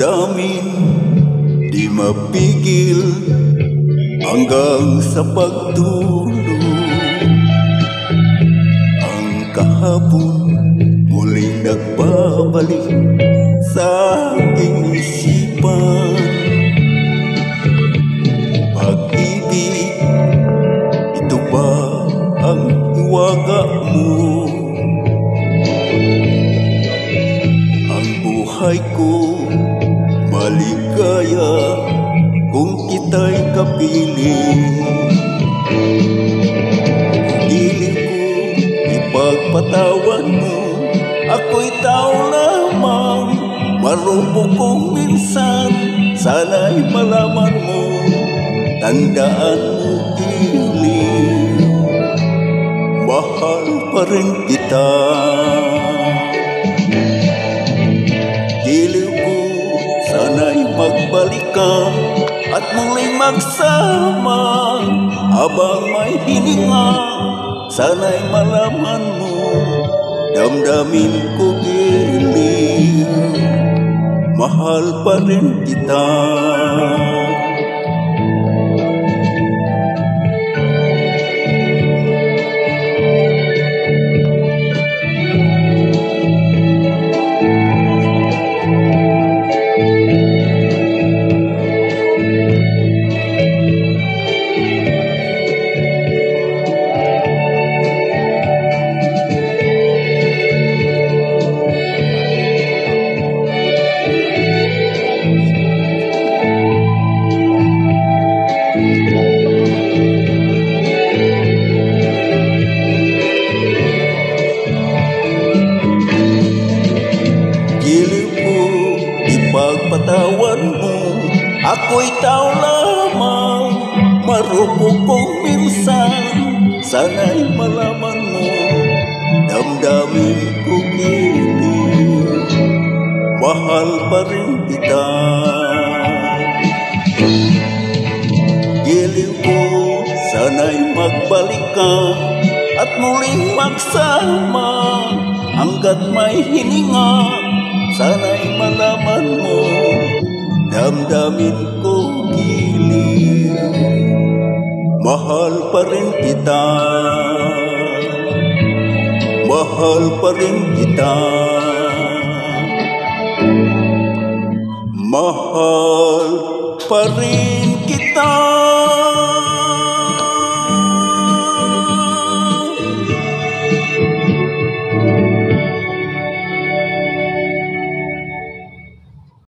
damdamin di mapigil hanggang sa pagtulog. Ang kahapon muling nagbabalik sa aking isipan. Pag-ibig, ito ba ang hiwaga mo? Ang buhay ko maligaya kung kita'y kapiling. Hiling ko ipagpatawan mo, ako'y tao lamang, marupok kong minsan. Sana'y malaman mo, tandaan mo hiling, mahal pa rin kita. Hiling ko sana'y magbalik ka at muling magsama. Habang may hininga, sana'y malaman mo, damdamin ko giling, mahal pa rin kita. Ipagpatawan mo, ako'y tao lamang, marupok kong minsan. Sana'y malaman mo, damdamin ko giling, mahal pa rin kita. Giling ko sana'y magbalik ka at muling magsama. Hanggat may hininga, sana'y malaman mo, damdamin ko giling, mahal pa rin kita. Mahal pa rin kita. Mahal pa rin kita.